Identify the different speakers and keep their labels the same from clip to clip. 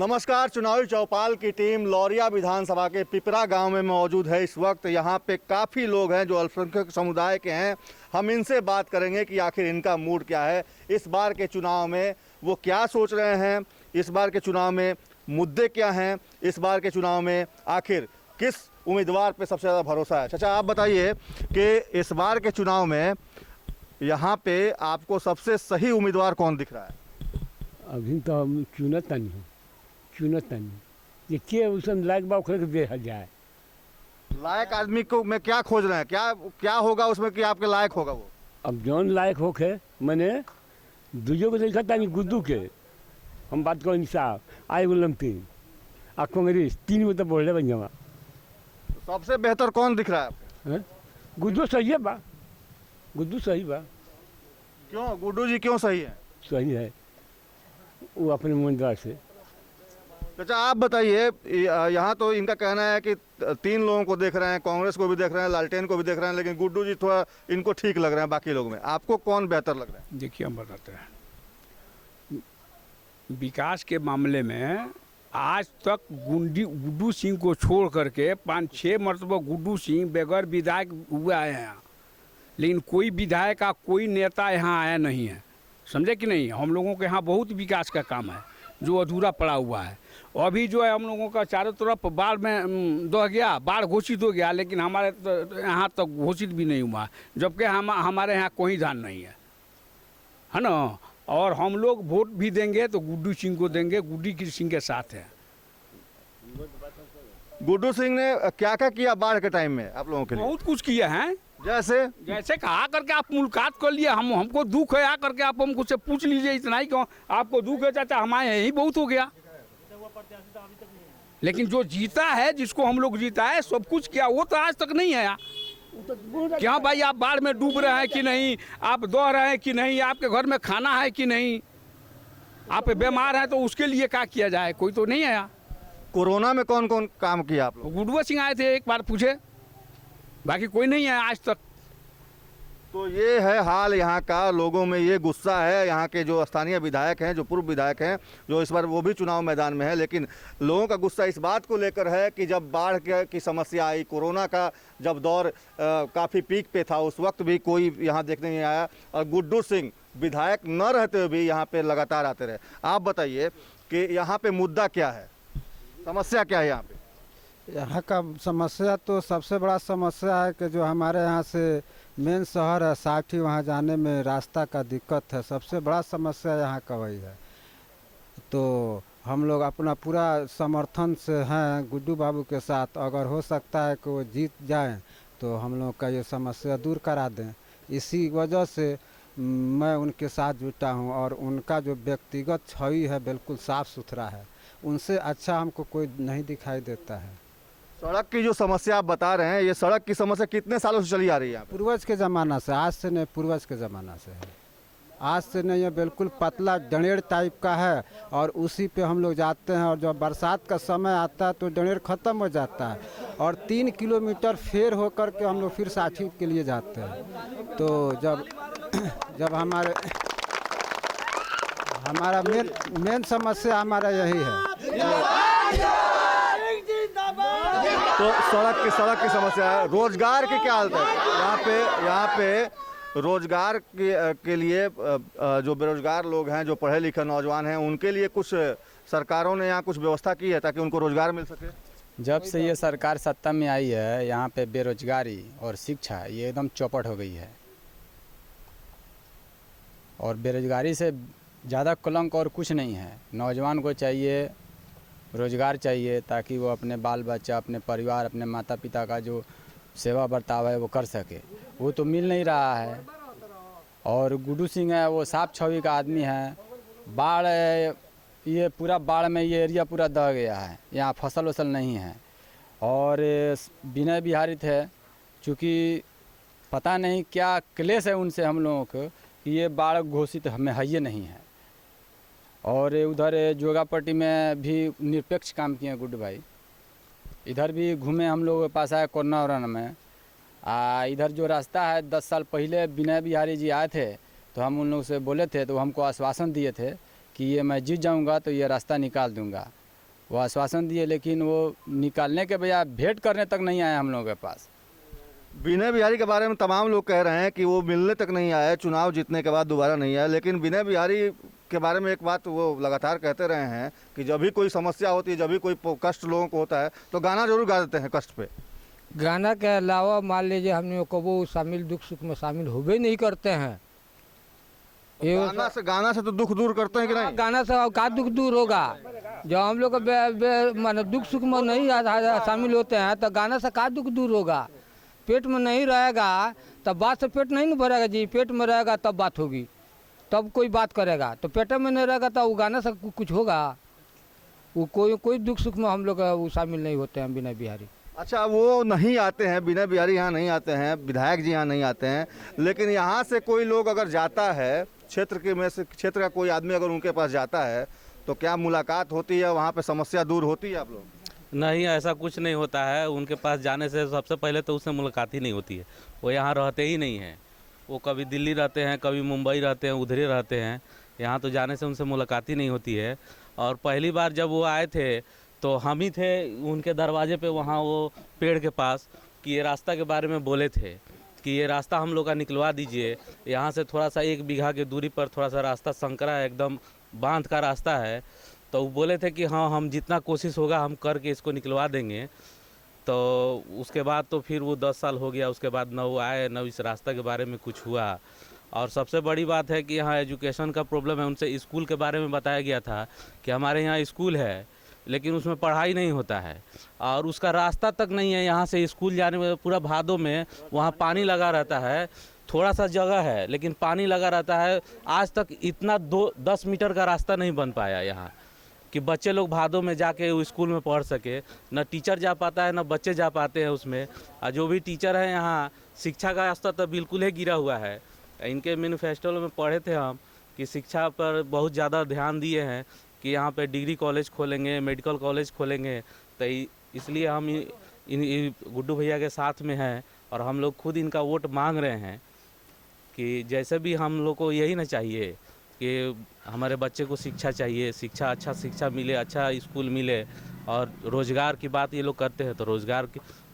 Speaker 1: नमस्कार। चुनावी चौपाल की टीम लौरिया विधानसभा के पिपरा गांव में मौजूद है। इस वक्त यहां पे काफ़ी लोग हैं जो अल्पसंख्यक समुदाय के हैं। हम इनसे बात करेंगे कि आखिर इनका मूड क्या है, इस बार के चुनाव में वो क्या सोच रहे हैं, इस बार के चुनाव में मुद्दे क्या हैं, इस बार के चुनाव में आखिर किस उम्मीदवार पे सबसे ज़्यादा भरोसा है। चाचा, आप बताइए कि इस बार के चुनाव में यहाँ पे आपको सबसे सही उम्मीदवार कौन दिख रहा है?
Speaker 2: अभी तो हम चुनत नहीं देखिए उसमें लायक बा ओकरे के दे जाए।
Speaker 1: लायक आदमी को में क्या खोज रहे हैं, क्या क्या होगा उसमें कि आपके लायक होगा वो?
Speaker 2: अब जौन लायक होके मैंने दूजो को देखा था गुद्दू के हम बात करो साहब आए बोलम तीन आ कांग्रेस तीन में तो बोल रहे बन जावा।
Speaker 1: सबसे बेहतर कौन दिख रहा है आपको?
Speaker 2: गुद्दू सही है बा, गुद्दू सही बा।
Speaker 1: क्यों गुड्डू जी क्यों सही है?
Speaker 2: सही है वो अपने उम्मीदवार से।
Speaker 1: चाचा, आप बताइए, यहाँ तो इनका कहना है कि तीन लोगों को देख रहे हैं, कांग्रेस को भी देख रहे हैं, लालटेन को भी देख रहे हैं, लेकिन गुड्डू जी थोड़ा इनको ठीक लग रहे हैं बाकी लोग में। आपको कौन बेहतर लग रहा है?
Speaker 3: देखिए हम बताते हैं, विकास के मामले में आज तक गुड्डू सिंह को छोड़ करके 5-6 मरतबा गुड्डू सिंह बगैर विधायक हुए आए हैं, लेकिन कोई विधायक का कोई नेता यहाँ आया नहीं है। समझे कि नहीं? हम लोगों के यहाँ बहुत विकास का काम है जो अधूरा पड़ा हुआ है। अभी जो है हम लोगों का चारों तरफ बाढ़ में दह गया, बाढ़ घोषित हो गया, लेकिन हमारे यहाँ तक घोषित भी नहीं हुआ, जबकि हमारे यहाँ कोई धान नहीं है ना। और हम लोग वोट भी देंगे तो गुड्डू सिंह को देंगे, गुड्डू सिंह के साथ है।
Speaker 1: गुड्डू सिंह ने क्या क्या किया बाढ़ के टाइम में आप लोगों के लिए?
Speaker 3: बहुत कुछ किया है। जैसे कहा करके आप मुलाकात कर लिए, हमको दुख है आ करके आप हमको से पूछ लीजिए, इतना ही क्यों आपको दुख है चाचा, हमारे यही बहुत हो गया। लेकिन जो जीता है, जिसको हम लोग जीता है, सब कुछ किया, वो तो आज तक नहीं आया। क्या भाई आप बाढ़ में डूब रहे हैं कि नहीं, आप दौड़ रहे हैं कि नहीं, आपके घर में खाना है कि नहीं, आप बीमार हैं तो उसके लिए क्या किया जाए, कोई तो नहीं आया।
Speaker 1: कोरोना में कौन कौन काम किया आप लोग?
Speaker 3: गुड्डू सिंह आए थे, एक बार पूछे, बाकी कोई नहीं है आज तक।
Speaker 1: तो ये है हाल यहाँ का, लोगों में ये गुस्सा है। यहाँ के जो स्थानीय विधायक हैं, जो पूर्व विधायक हैं, जो इस बार वो भी चुनाव मैदान में है, लेकिन लोगों का गुस्सा इस बात को लेकर है कि जब बाढ़ की समस्या आई, कोरोना का जब दौर काफ़ी पीक पे था, उस वक्त भी कोई यहाँ देखने नहीं आया, और गुड्डू सिंह विधायक न रहते हुए भी यहाँ पे लगातार आते रहे। आप बताइए कि यहाँ पे मुद्दा क्या है, समस्या क्या है यहाँ पे?
Speaker 4: यहाँ का समस्या तो सबसे बड़ा समस्या है कि जो हमारे यहाँ से मेन शहर है साठी, वहाँ जाने में रास्ता का दिक्कत है। सबसे बड़ा समस्या यहाँ का वही है। तो हम लोग अपना पूरा समर्थन से हैं गुड्डू बाबू के साथ। अगर हो सकता है कि वो जीत जाएं तो हम लोग का ये समस्या दूर करा दें। इसी वजह से मैं उनके साथ जुटा हूँ, और उनका जो व्यक्तिगत छवि है बिल्कुल साफ़ सुथरा है, उनसे अच्छा हमको कोई नहीं दिखाई देता है।
Speaker 1: सड़क की जो समस्या आप बता रहे हैं, ये सड़क की समस्या कितने सालों से चली आ रही है यहाँ पे?
Speaker 4: पूर्वज के ज़माना से, आज से नहीं, पूर्वज के ज़माना से है। आज से नहीं है, बिल्कुल पतला डंडेर टाइप का है, और उसी पे हम लोग जाते हैं। और जब बरसात का समय आता है तो डंडेर ख़त्म हो जाता है, और 3 किलोमीटर फेर होकर के हम लोग फिर साठी के लिए जाते हैं। तो जब हमारा मेन समस्या हमारा यही है।
Speaker 1: तो सड़क की समस्या है। रोजगार की क्या हालत है यहाँ पे रोजगार के लिए जो बेरोजगार लोग हैं, जो पढ़े लिखे नौजवान हैं, उनके लिए कुछ सरकारों ने यहाँ कुछ व्यवस्था की है ताकि उनको रोजगार मिल सके?
Speaker 5: जब से ये सरकार सत्ता में आई है, यहाँ पे बेरोजगारी और शिक्षा ये एकदम चौपट हो गई है, और बेरोजगारी से ज़्यादा कलंक और कुछ नहीं है। नौजवान को चाहिए रोज़गार चाहिए ताकि वो अपने बाल बच्चा, अपने परिवार, अपने माता पिता का जो सेवा बर्ताव है वो कर सके, वो तो मिल नहीं रहा है। और गुड्डू सिंह है वो साफ छवि का आदमी है। बाढ़ ये पूरा बाढ़ में ये एरिया पूरा दह गया है, यहाँ फसल वसल नहीं है। और विनय बिहारी थे, चूँकि पता नहीं क्या क्लेश है उनसे हम लोगों को कि ये बाढ़ घोषित हमें है ये नहीं है। और उधर जोगापट्टी में भी निरपेक्ष काम किए हैं गुड्डू भाई। इधर भी घूमे हम लोग के पास आए कोरोना वोरोना में। इधर जो रास्ता है 10 साल पहले विनय बिहारी जी आए थे तो हम उन लोगों से बोले थे, तो हमको आश्वासन दिए थे कि ये मैं जीत जाऊंगा तो ये रास्ता निकाल दूंगा। वो आश्वासन दिए, लेकिन वो निकालने के बजाय भेंट करने तक नहीं आए हम लोगों के पास।
Speaker 1: विनय बिहारी के बारे में तमाम लोग कह रहे हैं कि वो मिलने तक नहीं आए, चुनाव जीतने के बाद दोबारा नहीं आए। लेकिन विनय बिहारी के बारे में एक बात वो लगातार कहते रहे हैं कि जब भी कोई समस्या होती है, जब भी कोई कष्ट लोगों को होता है तो गाना जरूर गा देते हैं कष्ट पे।
Speaker 6: गाना के अलावा मान लीजिए हमने को वो शामिल दुख सुख में शामिल होबे नहीं करते हैं। ये
Speaker 1: गाना से तो दुख दूर करते हैं कि नहीं?
Speaker 6: गाना से का दुख दूर होगा? जब हम लोग माने दुख सुख में नहीं शामिल होते हैं तो गाना से का दुख दूर होगा? पेट में नहीं रहेगा तब बात से पेट नहीं न भरेगा जी। पेट में रहेगा तब बात होगी, तब कोई बात करेगा। तो पेट में नहीं रहेगा तो वो गाना से कुछ होगा? वो कोई दुख सुख में हम लोग वो शामिल नहीं होते हैं विनय बिहारी।
Speaker 1: अच्छा, वो नहीं आते हैं, विनय बिहारी यहाँ नहीं आते हैं, विधायक जी यहाँ नहीं आते हैं, लेकिन यहाँ से कोई लोग अगर जाता है, क्षेत्र के में से क्षेत्र का कोई आदमी अगर उनके पास जाता है तो क्या मुलाकात होती है, वहाँ पे समस्या दूर होती है आप लोग?
Speaker 7: नहीं, ऐसा कुछ नहीं होता है। उनके पास जाने से सबसे पहले तो उससे मुलाकात ही नहीं होती है। वो यहाँ रहते ही नहीं हैं। वो कभी दिल्ली रहते हैं, कभी मुंबई रहते हैं, उधर ही रहते हैं। यहाँ तो जाने से उनसे मुलाकात ही नहीं होती है। और पहली बार जब वो आए थे तो हम ही थे उनके दरवाजे पे, वहाँ वो पेड़ के पास, कि ये रास्ता के बारे में बोले थे कि ये रास्ता हम लोग का निकलवा दीजिए। यहाँ से थोड़ा सा 1 बीघा की दूरी पर थोड़ा सा रास्ता संकरा है, एकदम बांध का रास्ता है। तो वो बोले थे कि हाँ, हम जितना कोशिश होगा हम करके इसको निकलवा देंगे। तो उसके बाद तो फिर वो 10 साल हो गया, उसके बाद न वो आए, न इस रास्ता के बारे में कुछ हुआ। और सबसे बड़ी बात है कि यहाँ एजुकेशन का प्रॉब्लम है। उनसे स्कूल के बारे में बताया गया था कि हमारे यहाँ स्कूल है, लेकिन उसमें पढ़ाई नहीं होता है और उसका रास्ता तक नहीं है। यहाँ से स्कूल जाने में पूरा भादों में वहाँ पानी लगा रहता है। थोड़ा सा जगह है लेकिन पानी लगा रहता है। आज तक इतना 10 मीटर का रास्ता नहीं बन पाया यहाँ कि बच्चे लोग भादों में जाके वो स्कूल में पढ़ सके। न टीचर जा पाता है, न बच्चे जा पाते हैं उसमें। और जो भी टीचर है यहाँ, शिक्षा का स्तर तो बिल्कुल ही गिरा हुआ है। इनके मैनिफेस्टो में पढ़े थे हम कि शिक्षा पर बहुत ज़्यादा ध्यान दिए हैं कि यहाँ पे डिग्री कॉलेज खोलेंगे, मेडिकल कॉलेज खोलेंगे। तो इसलिए हम इन गुड्डू भैया के साथ में हैं और हम लोग खुद इनका वोट मांग रहे हैं कि जैसे भी हम लोग को यही ना चाहिए कि हमारे बच्चे को शिक्षा चाहिए, अच्छा शिक्षा मिले, अच्छा स्कूल मिले। और रोज़गार की बात ये लोग करते हैं तो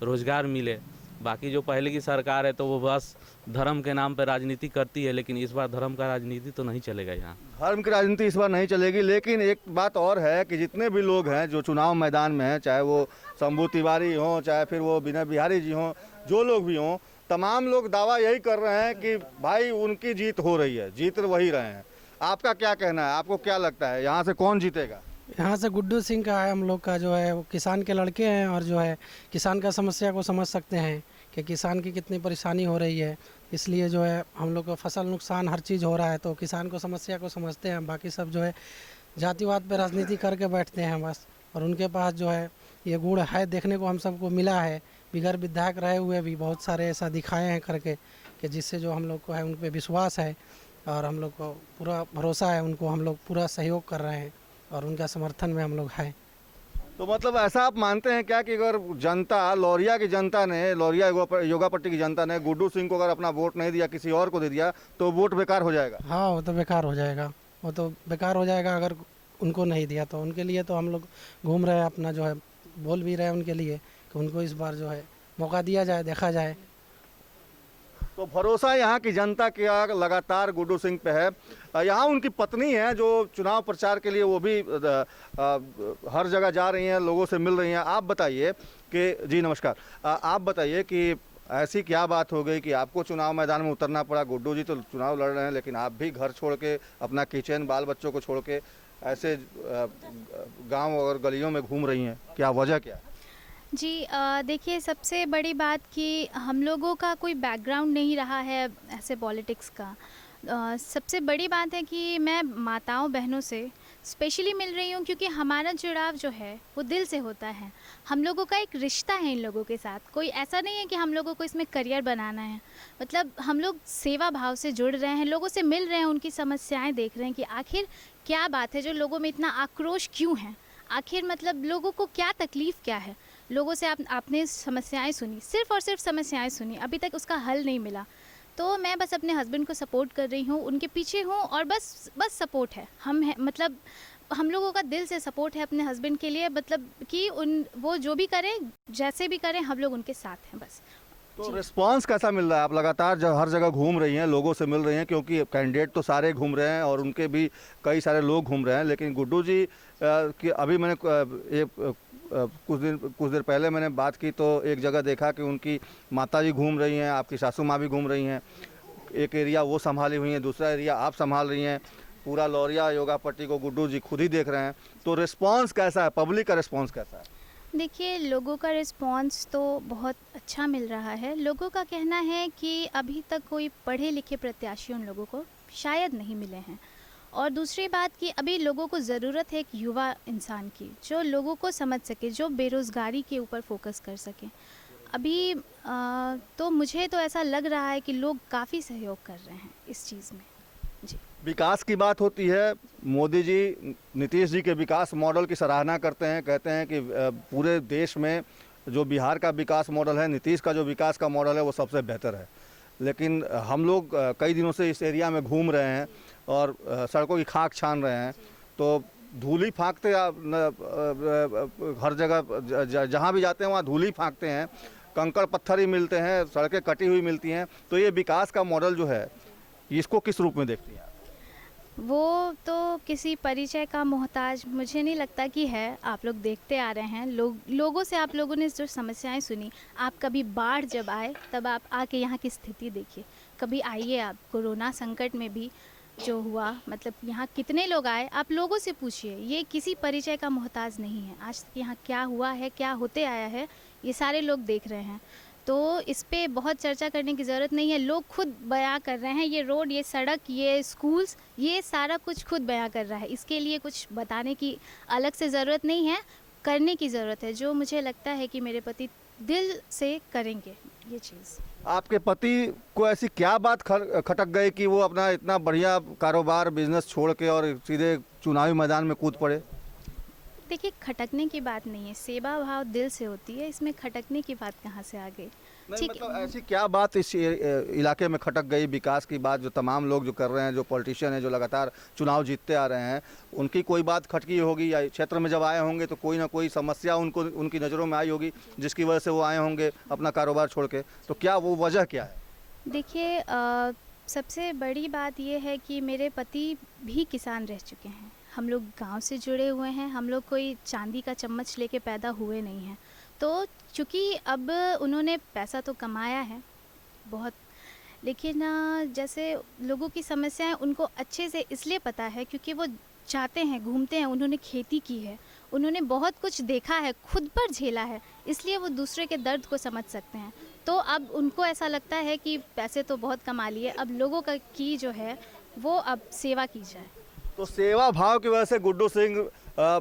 Speaker 7: रोज़गार मिले। बाकी जो पहले की सरकार है तो वो बस धर्म के नाम पर राजनीति करती है, लेकिन इस बार धर्म का राजनीति तो नहीं चलेगा यहाँ।
Speaker 1: धर्म की राजनीति इस बार नहीं चलेगी। लेकिन एक बात और है कि जितने भी लोग हैं जो चुनाव मैदान में हैं, चाहे वो शंभू तिवारी हों, चाहे फिर वो विनय बिहारी जी हों, जो लोग भी हों, तमाम लोग दावा यही कर रहे हैं कि भाई उनकी जीत हो रही है, जीत वही रहे हैं। आपका क्या कहना है? आपको क्या लगता है यहाँ से कौन जीतेगा?
Speaker 8: यहाँ से गुड्डू सिंह का है। हम लोग का जो है वो किसान के लड़के हैं और जो है किसान का समस्या को समझ सकते हैं कि किसान की कितनी परेशानी हो रही है। इसलिए जो है हम लोग का फसल नुकसान हर चीज़ हो रहा है तो किसान को समस्या को समझते हैं। बाकी सब जो है जातिवाद पे राजनीति करके बैठते हैं बस। और उनके पास जो है ये गुण है, देखने को हम सबको मिला है। बिगैर विधायक रहे हुए भी बहुत सारे ऐसा दिखाए हैं करके कि जिससे जो हम लोग को है उन पर विश्वास है और हम लोग को पूरा भरोसा है। उनको हम लोग पूरा सहयोग कर रहे हैं और उनका समर्थन में हम लोग हैं।
Speaker 1: तो मतलब ऐसा आप मानते हैं क्या कि अगर जनता, लौरिया की जनता ने, लौरिया योगापट्टी की जनता ने गुड्डू सिंह को अगर अपना वोट नहीं दिया, किसी और को दे दिया, तो वोट बेकार हो जाएगा?
Speaker 8: हाँ, वो तो बेकार हो जाएगा। वो तो बेकार हो जाएगा अगर उनको नहीं दिया तो। उनके लिए तो हम लोग घूम रहे हैं, अपना जो है बोल भी रहे हैं उनके लिए कि उनको इस बार जो है मौका दिया जाए, देखा जाए।
Speaker 1: तो भरोसा यहाँ की जनता का लगातार गुड्डू सिंह पे है। यहाँ उनकी पत्नी है जो चुनाव प्रचार के लिए वो भी हर जगह जा रही हैं, लोगों से मिल रही हैं। आप बताइए कि जी नमस्कार, आप बताइए कि ऐसी क्या बात हो गई कि आपको चुनाव मैदान में उतरना पड़ा? गुड्डू जी तो चुनाव लड़ रहे हैं लेकिन आप भी घर छोड़ के, अपना किचन, बाल बच्चों को छोड़ के ऐसे गाँव और गलियों में घूम रही हैं, क्या वजह क्या है?
Speaker 9: जी देखिए, सबसे बड़ी बात कि हम लोगों का कोई बैकग्राउंड नहीं रहा है ऐसे पॉलिटिक्स का। सबसे बड़ी बात है कि मैं माताओं बहनों से स्पेशली मिल रही हूँ क्योंकि हमारा जुड़ाव जो है वो दिल से होता है। हम लोगों का एक रिश्ता है इन लोगों के साथ। कोई ऐसा नहीं है कि हम लोगों को इसमें करियर बनाना है। मतलब हम लोग सेवा भाव से जुड़ रहे हैं, लोगों से मिल रहे हैं, उनकी समस्याएं देख रहे हैं कि आखिर क्या बात है, जो लोगों में इतना आक्रोश क्यों है, आखिर मतलब लोगों को क्या तकलीफ़ क्या है। लोगों से आपने समस्याएं सुनी, सिर्फ़ और सिर्फ समस्याएं सुनी, अभी तक उसका हल नहीं मिला। तो मैं बस अपने हस्बैंड को सपोर्ट कर रही हूँ, उनके पीछे हूँ और बस सपोर्ट है। हम है मतलब हम लोगों का दिल से सपोर्ट है अपने हस्बैंड के लिए, मतलब कि वो जो भी करें, जैसे भी करें, हम लोग उनके साथ हैं बस।
Speaker 1: तो रिस्पांस कैसा मिल रहा है? आप लगातार हर जगह घूम रही हैं, लोगों से मिल रही हैं, क्योंकि कैंडिडेट तो सारे घूम रहे हैं और उनके भी कई सारे लोग घूम रहे हैं, लेकिन गुड्डू जी की अभी मैंने कुछ देर पहले मैंने बात की तो एक जगह देखा कि उनकी माता जी घूम रही हैं, आपकी सासू माँ भी घूम रही हैं, एक एरिया वो संभाली हुई हैं, दूसरा एरिया आप संभाल रही हैं, पूरा लौरिया योगा पट्टी को गुड्डू जी खुद ही देख रहे हैं। तो रिस्पांस कैसा है, पब्लिक का रिस्पांस कैसा है?
Speaker 9: देखिए, लोगों का रिस्पांस तो बहुत अच्छा मिल रहा है। लोगों का कहना है कि अभी तक कोई पढ़े लिखे प्रत्याशी उन लोगों को शायद नहीं मिले हैं, और दूसरी बात कि अभी लोगों को ज़रूरत है एक युवा इंसान की, जो लोगों को समझ सके, जो बेरोज़गारी के ऊपर फोकस कर सके। अभी तो मुझे तो ऐसा लग रहा है कि लोग काफ़ी सहयोग कर रहे हैं इस चीज़ में। जी,
Speaker 1: विकास की बात होती है, मोदी जी नीतीश जी के विकास मॉडल की सराहना करते हैं, कहते हैं कि पूरे देश में जो बिहार का विकास मॉडल है, नीतीश का जो विकास का मॉडल है वो सबसे बेहतर है। लेकिन हम लोग कई दिनों से इस एरिया में घूम रहे हैं और सड़कों की खाक छान रहे हैं, तो धूल ही फाँकते हर जगह जहाँ भी जाते हैं वहाँ धूल ही फाँकते हैं, कंकड़ पत्थर ही मिलते हैं, सड़कें कटी हुई मिलती हैं। तो ये विकास का मॉडल जो है, इसको किस रूप में देखती हैं?
Speaker 9: वो तो किसी परिचय का मोहताज मुझे नहीं लगता कि है। आप लोग देखते आ रहे हैं, लोगों से आप लोगों ने जो समस्याएं सुनी, आप कभी बाढ़ जब आए तब आप आके यहाँ की स्थिति देखिए, कभी आइए आप कोरोना संकट में भी जो हुआ, मतलब यहाँ कितने लोग आए, आप लोगों से पूछिए। ये किसी परिचय का मोहताज नहीं है। आज तक यहाँ क्या हुआ है, क्या होते आया है, ये सारे लोग देख रहे हैं। तो इस पे बहुत चर्चा करने की ज़रूरत नहीं है, लोग खुद बयां कर रहे हैं। ये रोड, ये सड़क, ये स्कूल्स, ये सारा कुछ खुद बयां कर रहा है। इसके लिए कुछ बताने की अलग से ज़रूरत नहीं है, करने की ज़रूरत है, जो मुझे लगता है कि मेरे पति दिल से करेंगे ये चीज़।
Speaker 1: आपके पति को ऐसी क्या बात खटक गई कि वो अपना इतना बढ़िया कारोबार बिजनेस छोड़ के और सीधे चुनावी मैदान में कूद पड़े?
Speaker 9: देखिए, खटकने की बात नहीं है, सेवा भाव दिल से होती है, इसमें खटकने की बात कहाँ से आ गई? ठीक
Speaker 1: मतलब ऐसी क्या बात इस इलाके में खटक गई, विकास की बात जो तमाम लोग जो कर रहे हैं, जो पॉलिटिशियन हैं, जो लगातार चुनाव जीतते आ रहे हैं, उनकी कोई बात खटकी होगी, या क्षेत्र में जब आए होंगे तो कोई ना कोई समस्या उनकी नज़रों में आई होगी जिसकी वजह से वो आए होंगे अपना कारोबार छोड़ के। तो क्या वो वजह क्या है?
Speaker 9: देखिए, सबसे बड़ी बात ये है कि मेरे पति भी किसान रह चुके हैं। हम लोग गांव से जुड़े हुए हैं, हम लोग कोई चांदी का चम्मच लेके पैदा हुए नहीं हैं। तो चूँकि अब उन्होंने पैसा तो कमाया है बहुत, लेकिन जैसे लोगों की समस्याएं उनको अच्छे से इसलिए पता है क्योंकि वो जाते हैं, घूमते हैं, उन्होंने खेती की है, उन्होंने बहुत कुछ देखा है, खुद पर झेला है, इसलिए वो दूसरे के दर्द को समझ सकते हैं। तो अब उनको ऐसा लगता है कि पैसे तो बहुत कमा लिए, अब लोगों की जो है वो अब सेवा की जाए।
Speaker 1: तो सेवा भाव की वजह से गुड्डू सिंह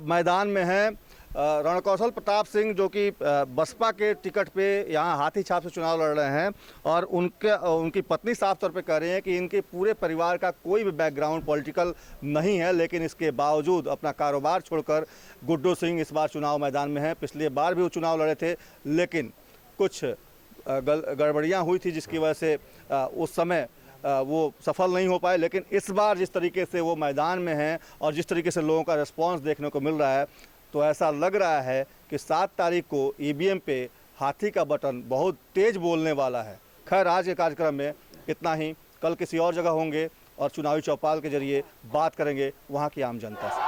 Speaker 1: मैदान में हैं। रणकौशल प्रताप सिंह जो कि बसपा के टिकट पे यहाँ हाथी छाप से चुनाव लड़ रहे हैं, और उनकी पत्नी साफ तौर पे कह रही हैं कि इनके पूरे परिवार का कोई भी बैकग्राउंड पॉलिटिकल नहीं है, लेकिन इसके बावजूद अपना कारोबार छोड़कर गुड्डू सिंह इस बार चुनाव मैदान में हैं। पिछली बार भी वो चुनाव लड़े थे, लेकिन कुछ गड़बड़ियाँ हुई थी जिसकी वजह से उस समय वो सफल नहीं हो पाए। लेकिन इस बार जिस तरीके से वो मैदान में हैं और जिस तरीके से लोगों का रिस्पांस देखने को मिल रहा है, तो ऐसा लग रहा है कि 7 तारीख को ईवीएम पे हाथी का बटन बहुत तेज बोलने वाला है। खैर, आज के कार्यक्रम में इतना ही। कल किसी और जगह होंगे और चुनावी चौपाल के जरिए बात करेंगे वहाँ की आम जनता से।